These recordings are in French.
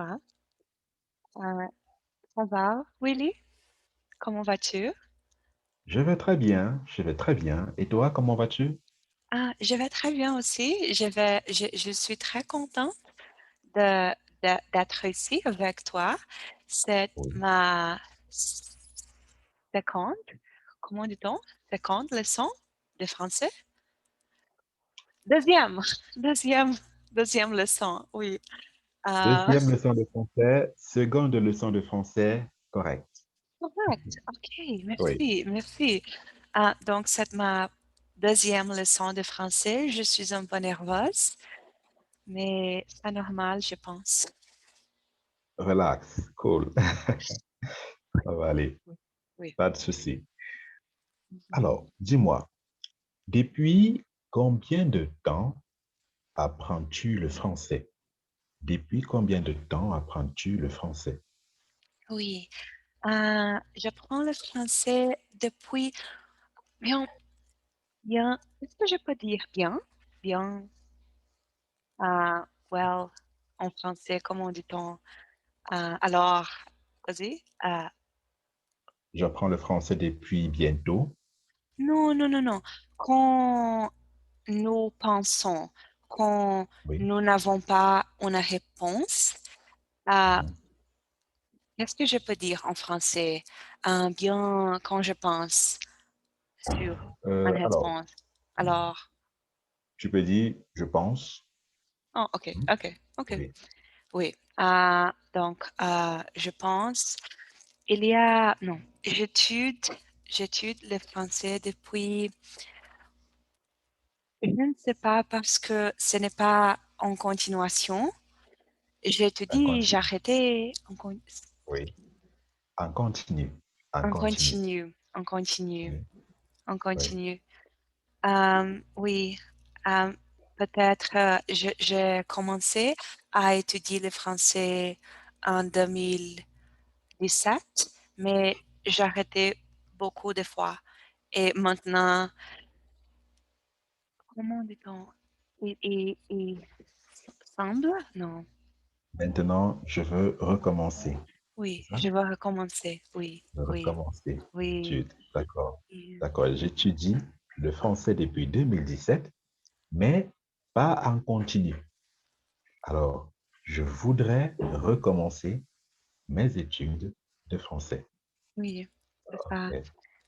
toi? Euh, Ça va, Willy? Comment vas-tu? Je vais très bien. Et toi, comment vas-tu? Je vais très bien aussi. Je suis très contente de, d'être ici avec toi. C'est Oui. ma seconde, comment dit-on? Seconde leçon de français? Deuxième, deuxième, deuxième leçon, oui. Euh, Deuxième leçon de français, seconde leçon de français, correct. Correct. OK, Oui, merci, merci. Donc, c'est ma deuxième leçon de français. Je suis un peu nerveuse, mais c'est normal, je pense. relax, cool. Ça va aller, Oui, oui. pas de souci. Mhm. Alors, dis-moi, depuis combien de temps apprends-tu le français? Depuis combien de temps apprends-tu le français? Oui, j'apprends le français depuis bien, bien, est-ce que je peux dire bien? Bien, well, en français, comment dit-on? Alors, vas-y. J'apprends le français depuis bientôt. Non, non, non, non. Quand nous pensons, quand Oui. nous n'avons pas une réponse, euh, Mhm. qu'est-ce que je peux dire en français? Bien, quand je pense sur une Alors, réponse. Alors, tu peux dire, je pense. oh, ok, Mhm. ok, ok. Oui. Oui. Donc, je pense, non, j'étude le français depuis, je ne sais pas parce que ce n'est pas en continuation. En J'étudie, j'ai continu. arrêté, Oui. En continu. En on continu. continue, on continue, Oui. on Oui. continue. Oui, euh, peut-être j'ai commencé à étudier le français en 2017, mais j'ai arrêté beaucoup de fois. Et maintenant, comment dit-on? Il semble? Non. Maintenant, je veux recommencer. C'est Oui, ça? je vais recommencer. Oui, Je veux oui, recommencer oui. l'étude. D'accord. Oui. D'accord. J'étudie le français depuis 2017, mais pas en continu. Alors, je voudrais recommencer mes études de français. Oui, c'est ça. Ok.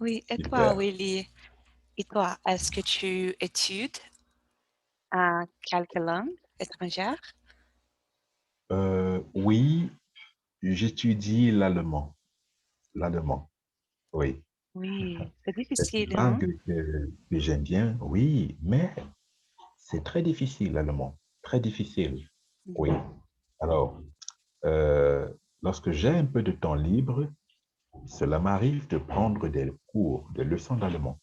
Oui, et toi, Super. Willy? Et toi, est-ce que tu études quelques langues étrangères? Oui, j'étudie l'allemand. L'allemand, oui. Oui, c'est C'est une difficile, hein? langue que j'aime bien, oui, mais c'est très difficile, l'allemand. Très difficile. Oui. Mhm. Alors, euh, lorsque j'ai un peu de temps libre, cela m'arrive de prendre des cours, des leçons d'allemand,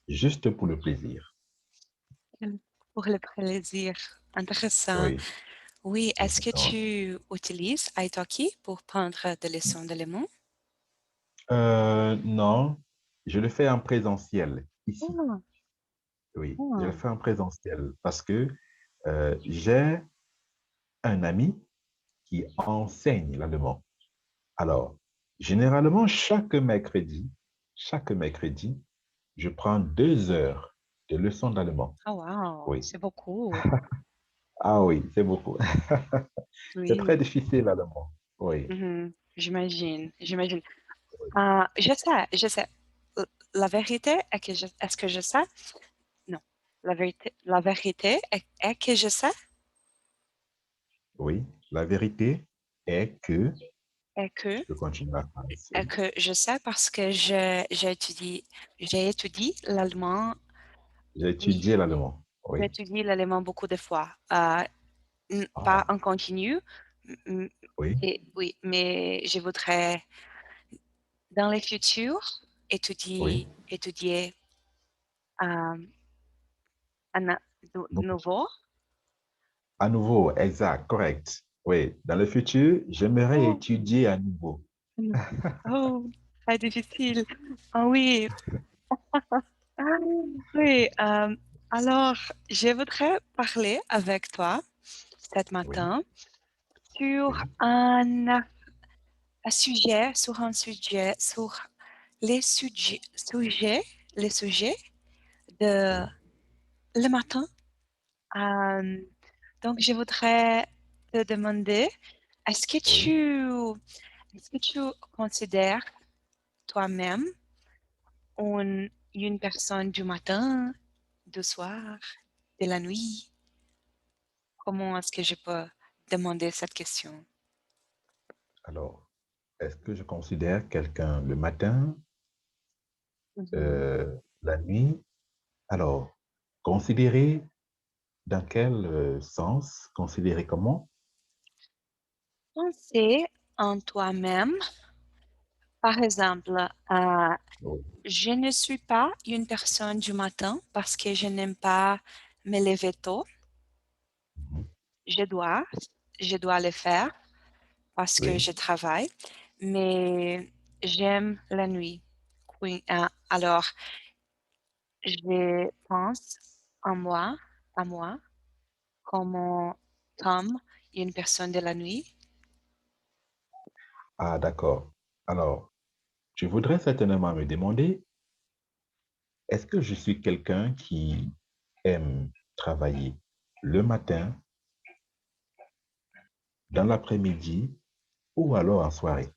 juste pour le plaisir. Pour le plaisir. Intéressant. Oui, Oui, est-ce que exactement. tu utilises Italki pour prendre des leçons d'allemand? Non, je le fais en présentiel ici. Ah, Oui, je le ah. fais en présentiel parce que j'ai un ami qui enseigne l'allemand. Alors, généralement, chaque mercredi, je prends 2 heures de leçons d'allemand. Oh, wow, Oui. c'est beaucoup. Ah oui, c'est beaucoup. C'est très Oui, difficile l'allemand. Oui. mhm. J'imagine, j'imagine. Oui. Je sais, je sais. La vérité est que est-ce que je sais? Non. La vérité est que je sais Oui. La vérité est que, est que tu peux continuer la phrase, oui. je sais parce que j'ai étudié l'allemand, J'ai oui, étudié l'allemand. j'ai Oui. étudié l'allemand beaucoup de fois. Pas Ah, en continu, m- oui. oui, mais je voudrais, dans le futur, Oui. étudier euh, Donc, nouveau. à nouveau, exact, correct. Oui. Dans le futur, j'aimerais Oh, étudier à nouveau. oh, très difficile. Ah oui, ah, oui. Alors, je voudrais parler avec toi cet Oui. matin sur Oui, un sujet, sur les sujets de oui, le matin. Euh, donc, je voudrais te demander, est-ce que oui. tu, est-ce que tu considères toi-même une personne du matin, du soir, de la nuit? Comment est-ce que je peux demander cette question? Alors, est-ce que je considère quelqu'un le matin, Mhm. euh, la nuit? Alors, considérer dans quel sens? Considérer comment? Penser en toi-même. Par exemple, Oui. je ne suis pas une personne du matin parce que je n'aime pas me lever tôt. Mhm. Je dois, je dois le faire parce que Oui. je travaille, mais j'aime la nuit. Oui, alors, je pense à moi, comme Tom, une personne de la nuit. Ah, d'accord. Alors, je voudrais certainement me demander, est-ce que je suis quelqu'un qui aime travailler le matin, dans l'après-midi ou alors en soirée?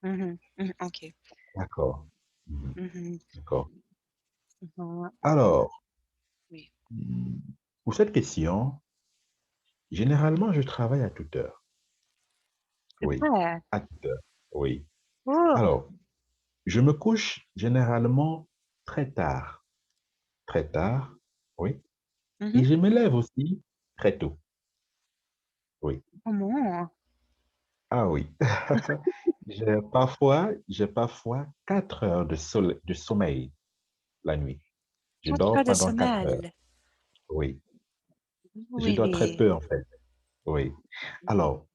Mhm, mhm, ok. D'accord. Mhm. Mhm, D'accord. mhm, Alors, oui. hmm, pour cette question, généralement, je travaille à toute heure. Oui, Super. à toute heure. Oui. Oh, Alors, je me couche généralement très tard. Très tard, oui. Et mhm. je me lève aussi très tôt. Oui. Comment? Ah oui. J'ai parfois 4 heures de sommeil la nuit. Je 4 heures dors de pendant 4 heures. sommeil. Oui. Je dors très Oui. peu en fait. Oui. Alors,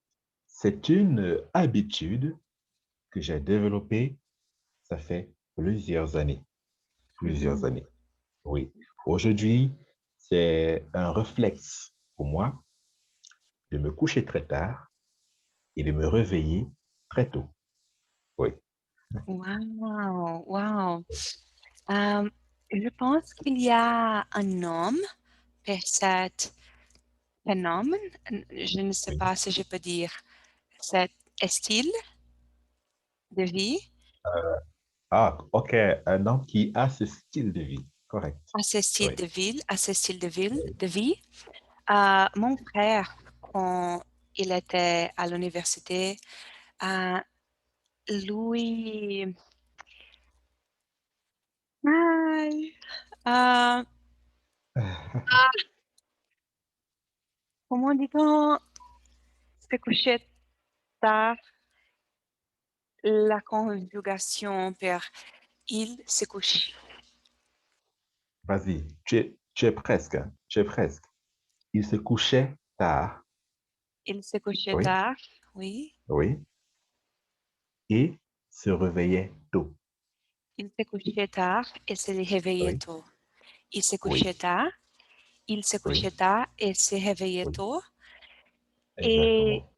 c'est une habitude que j'ai développée, ça fait plusieurs années. Plusieurs Mhm. années. Oui. Aujourd'hui, c'est un réflexe pour moi de me coucher très tard et de me réveiller très tôt. Oui. Wow, wow. Euh, je pense qu'il y a un homme pour cet phénomène. Je ne sais Oui. pas si je peux dire cet style de vie, Ah, OK. Un homme qui a ce style de vie. Correct. à ce style Oui. de vie, à ce style de ville, Oui. de vie. Mon frère, quand il était à l'université, euh, lui, Aïe. Euh, comment dit-on se coucher tard, la conjugation per il se couche. Vas-y. Tu es presque. Hein. Tu es presque. Il se couchait tard. Il se couchait Oui. tard, oui. Oui. Et se réveillait tôt. Il se couchait tard et se réveillait Oui. tôt. Il se Oui. couchait tard, il se Oui. couchait tard et se réveillait Oui. tôt. Et Exactement.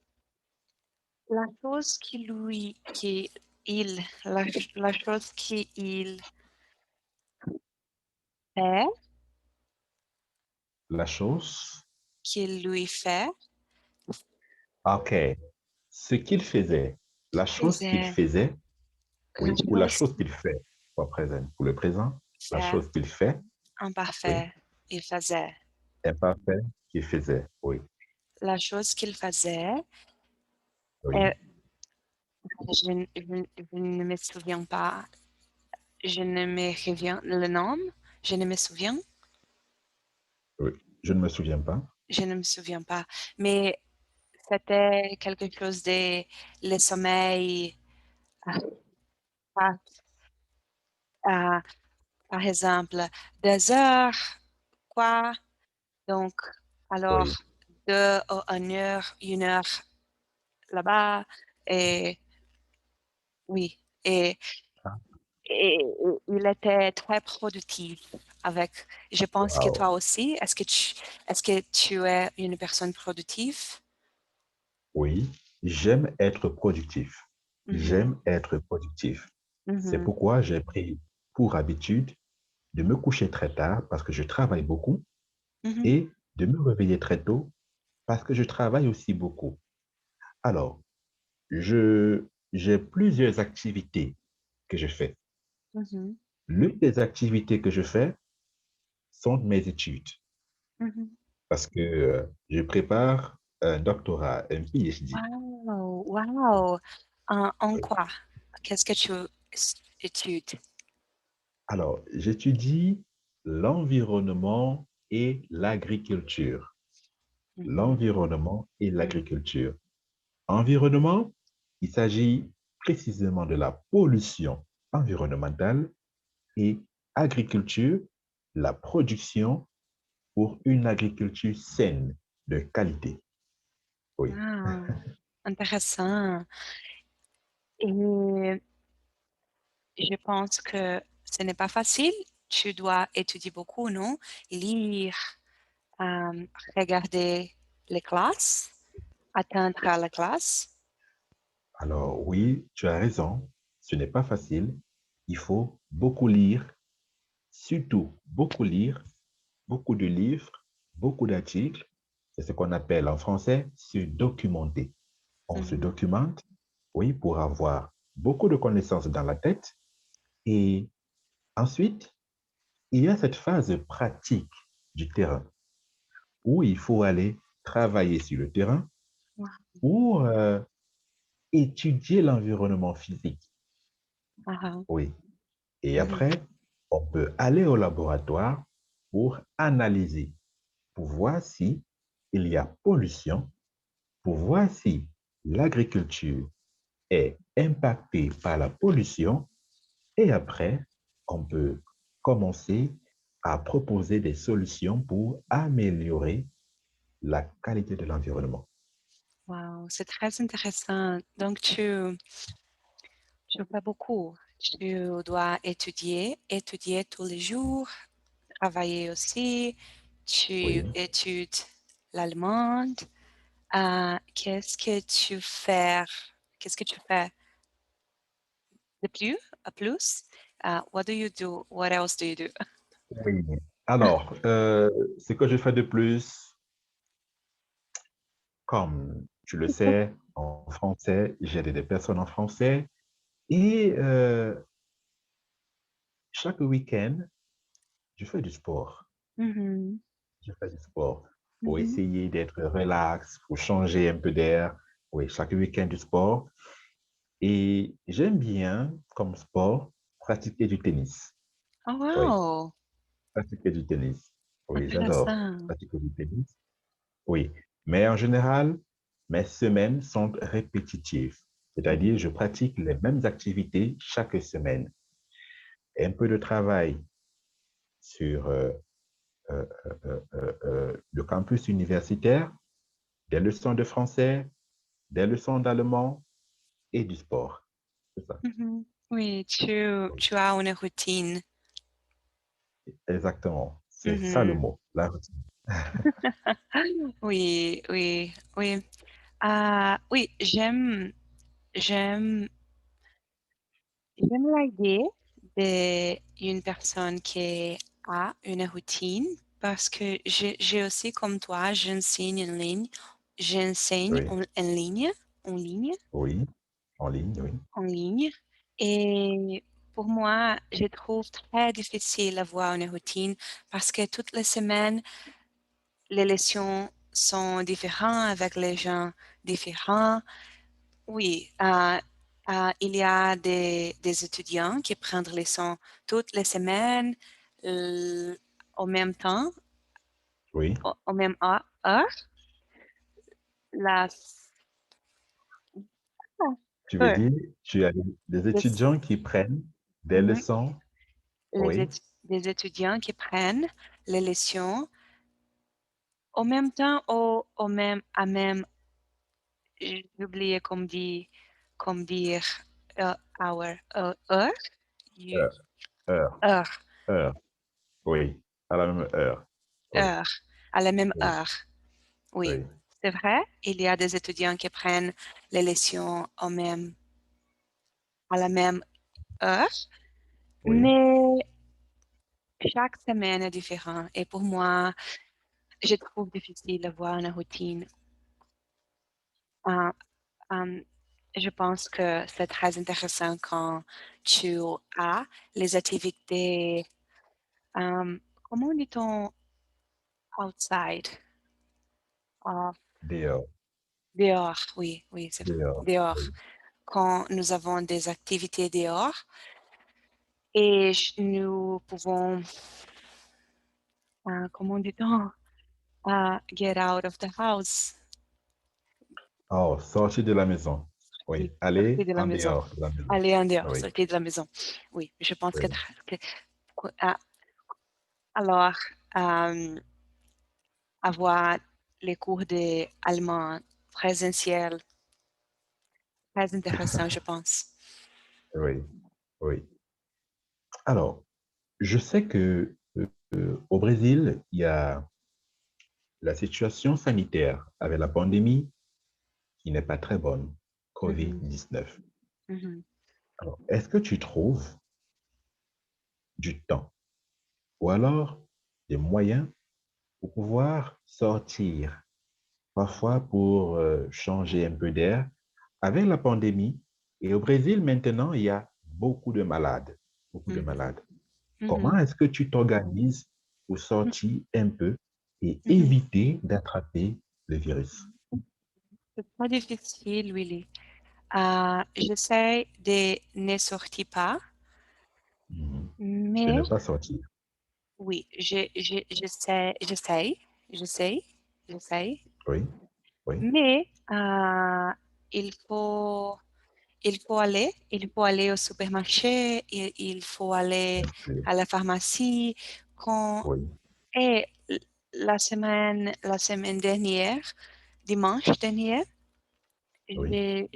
la chose qui lui, qui il, la chose qu'il fait, La chose. qu'il lui fait, OK. Ce qu'il faisait. La chose qu'il faisait faisait. la Oui. Ou la chose chose qu'il fait. Pour présent. Pour le présent. La fait chose qu'il fait. Oui. imparfait. Il faisait. Imparfait. Qu'il faisait. Oui. La chose qu'il faisait, Oui. euh, je ne me souviens pas, je ne me reviens le nom, je ne me souviens, Oui. Je ne me souviens pas. je ne me souviens pas, mais c'était quelque chose de le sommeil, ah, ah, ah, par exemple, 2 heures, quoi, donc, alors, Oui. 1 heure là-bas, et oui, Ah, et il était très productif avec. Je pense que wow. toi aussi, est-ce que tu es une personne productive? Oui. j'aime être productif. Mhm. J'aime être productif. C'est Mhm. pourquoi j'ai pris pour habitude de me coucher très tard parce que je travaille beaucoup Mhm. et de me réveiller très tôt parce que je travaille aussi beaucoup. Alors, j'ai plusieurs activités que je fais. Mhm. L'une des activités que je fais sont mes études Mhm. parce que je prépare un doctorat, un PhD. Wow, wow. En quoi? Qu'est-ce que tu études? Alors, j'étudie l'environnement et l'agriculture. Mhm. L'environnement et Mhm. l'agriculture. Environnement, il s'agit précisément de la pollution environnementale et agriculture, la production pour une agriculture saine, de qualité. Oui. Wow, intéressant. Et je pense que ce n'est pas facile. Tu dois étudier beaucoup, non? Lire, euh, regarder les classes, atteindre à la classe. Alors oui, tu as raison, ce n'est pas facile. Il faut beaucoup lire, surtout beaucoup lire, beaucoup de livres, beaucoup d'articles. C'est ce qu'on appelle en français se documenter. On se Mhm. documente, oui, pour avoir beaucoup de connaissances dans la tête. Et ensuite, il y a cette phase pratique du terrain où il faut aller travailler sur le terrain Wow. pour étudier l'environnement physique. Ah, ah. Oui. Et Mhm. après, on peut aller au laboratoire pour analyser, pour voir si il y a pollution, pour voir si l'agriculture est impactée par la pollution. Et après, on peut commencer à proposer des solutions pour améliorer la qualité de l'environnement. Wow, c'est très intéressant. Donc, tu fais beaucoup. Tu dois étudier tous les jours, travailler aussi. Tu Oui. études l'allemande. Qu'est-ce que tu fais? Qu'est-ce que tu fais de plus? À plus? What do you do? What else do you do? Oui. Alors, ce que je fais de plus, comme tu le sais, en français, j'aide des personnes en français et chaque week-end, je fais du sport. Mhm, Je fais du sport pour mhm. essayer d'être relax, pour changer un peu d'air. Oui, chaque week-end du sport. Et j'aime bien, comme sport, pratiquer du tennis. Oh, Oui, wow, pratiquer du tennis. Oui, j'adore intéressant. pratiquer du tennis. Oui, mais en général, mes semaines sont répétitives. C'est-à-dire, Mhm, je pratique les mêmes activités chaque semaine. Un peu de travail sur euh, le campus universitaire, des leçons de français, des leçons d'allemand et du sport. C'est ça. mhm. Oui, Oui, tu as une routine. exactement. C'est ça le Mhm. mot, la routine. Oui, oui, oui. Oui, j'aime, j'aime l'idée d'une personne qui a une routine parce que j'ai aussi, comme toi, j'enseigne Oui, en ligne, oui, en ligne, oui. en ligne. Et pour moi, je trouve très difficile d'avoir une routine parce que toutes les semaines, les leçons sont différentes avec les gens différents. Oui, il y a des étudiants qui prennent les leçons toutes les semaines, euh, au même temps, Oui, au même heure. La, tu veux heure. dire, tu as des Les, étudiants qui prennent des mhm, leçons, oui, des étudiants qui prennent les leçons au même temps, au même, à même, j'ai oublié comme dire hour, heure, you- heure, heure, heure, heure, oui, à la même heure, oui, heure, à la même oui, heure. Oui. oui. c'est vrai, il y a des étudiants qui prennent les leçons à la même heure, Oui, mais chaque semaine est différente. Et pour moi, je trouve difficile d'avoir une routine. Euh, euh, je pense que c'est très intéressant quand tu as les activités, comment dit-on outside? Ah, dehors, dehors, oui, oui, c'est dehors. dehors. Oui. Quand nous avons des activités dehors et nous pouvons, comment dit-on, get out of the house. Oh, sortir de la maison. Oui, Oui, sortir aller de la en maison. dehors de la maison. Aller en dehors, Oui, sortir de la maison. Oui, je pense oui. ah, alors, euh, avoir les cours d'allemand présentiel, très intéressant, je pense. Oui, oui. Alors, je sais que au Brésil, il y a la situation sanitaire avec la pandémie qui n'est pas très bonne, Mhm, COVID-19. mhm, Alors, est-ce que tu trouves du temps ou alors des moyens pour pouvoir sortir, parfois pour changer un peu d'air? Avec la pandémie et au Brésil maintenant, il y a beaucoup de malades, beaucoup de mhm, malades. Comment mhm, est-ce que tu t'organises pour sortir un peu et mhm. éviter d'attraper le virus? C'est pas difficile, Willy. J'essaie de ne sortir pas, Mhm. De ne mais pas sortir. oui, j'essaie, j'essaie, Oui, oui, mais il faut, il faut aller au supermarché, il faut aller bien sûr. à la pharmacie. Quand, Oui, et la semaine dernière, dimanche dernier, oui,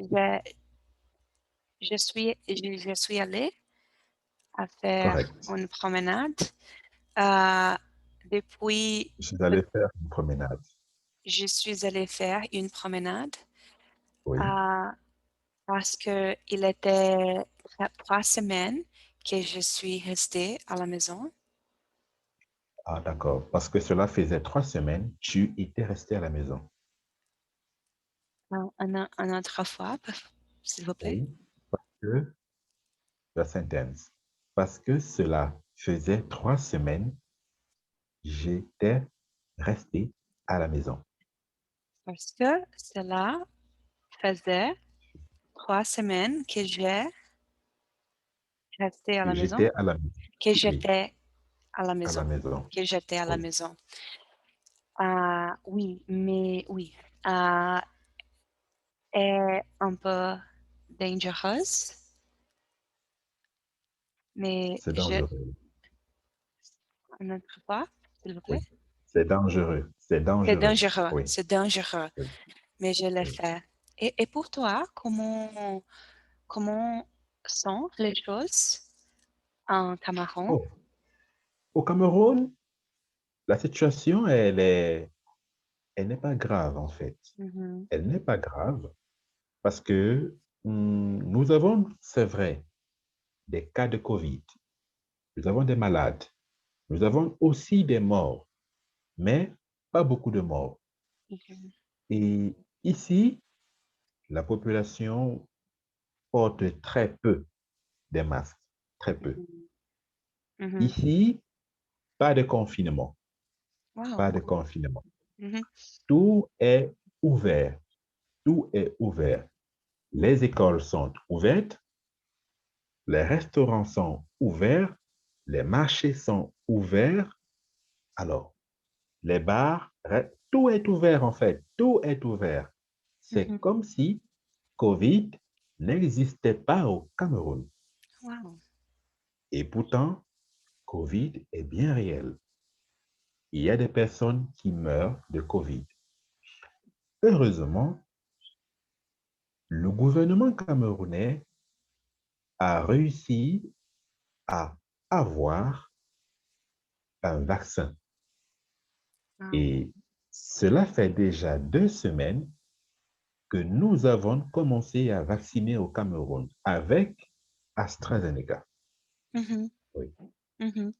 je suis allée à faire correct. une promenade. Euh, depuis, Je suis allé faire une promenade. je suis allée faire une promenade Oui. euh, parce que il était 3 semaines que je suis restée à la maison. Ah, d'accord. Parce que cela faisait 3 semaines, tu étais resté à la maison. Un autre fois, s'il vous plaît. Oui. Que la sentence. Parce que cela faisait 3 semaines, j'étais resté à la maison. Parce que cela faisait 3 semaines que j'ai resté à la maison, J'étais à la maison. que Oui, j'étais à la à la maison, maison. que j'étais à la Oui. maison. Oui, mais oui, euh, est un peu dangereuse, mais C'est dangereux. une autre fois, s'il vous Oui. plaît. C'est dangereux. C'est dangereux. Oui. C'est dangereux, Oui. mais je l'ai Oui. fait. Et pour toi, comment sont les choses en Cameroun? Oh, au Cameroun, la situation, elle n'est pas grave en fait. Mhm, Elle n'est pas grave parce que nous avons, c'est vrai, des cas de COVID. Nous avons des malades. Nous avons aussi des morts, mais pas beaucoup de morts. mhm, Et ici, la population porte très peu des masques, très peu. mhm, mhm. Ici, pas de confinement, Wow, pas de cool. confinement. Mhm, Tout est ouvert, tout est ouvert. Les écoles sont ouvertes, les restaurants sont ouverts, les marchés sont ouverts. Alors, les bars, tout est ouvert en fait, tout est ouvert. C'est mhm. comme si COVID n'existait pas au Cameroun. Wow. Et pourtant, COVID est bien réel. Il y a des personnes qui meurent de COVID. Heureusement, le gouvernement camerounais a réussi à avoir un vaccin. Wow. Et Cela fait déjà 2 semaines que nous avons commencé à vacciner au Cameroun avec AstraZeneca. Mhm, Oui, mhm.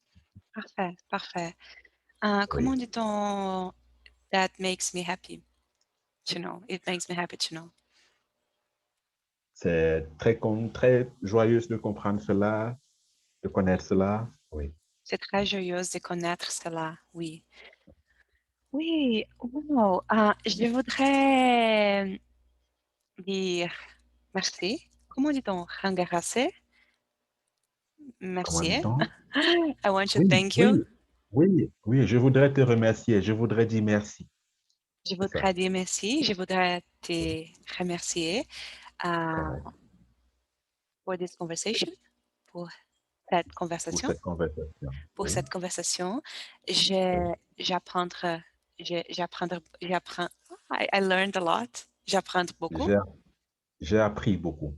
Parfait, parfait. Comment oui. dit-on that makes me happy to know? It makes me happy to know. C'est très joyeux de comprendre cela, de connaître cela. Oui, C'est très joyeux de connaître cela, oui. Oui, wow. Je voudrais dire merci. Comment dit-on? Rengracier? comment Merci. dit-on? I want to Oui, thank you. oui, oui, oui, je voudrais te remercier, je voudrais dire merci. Je C'est ça, voudrais dire merci. Je voudrais oui, te remercier uh, correct. for this conversation, pour cette Pour conversation. cette conversation. Pour Oui, cette conversation. oui. J'apprendrai, j'apprends. I learned a lot. J'apprends beaucoup. J'ai j'ai appris beaucoup.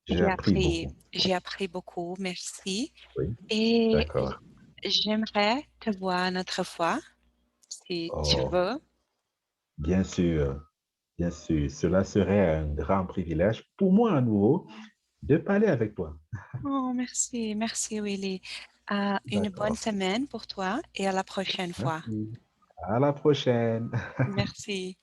J'ai appris beaucoup. J'ai appris beaucoup. Merci. Oui, Et d'accord. j'aimerais te voir une autre fois, si tu Oh, veux. bien sûr, bien sûr. Cela serait un grand privilège pour moi à nouveau de parler avec toi. Oh, merci, merci, Willy. Une bonne D'accord. semaine pour toi et à la prochaine fois. Merci. À la prochaine. Merci.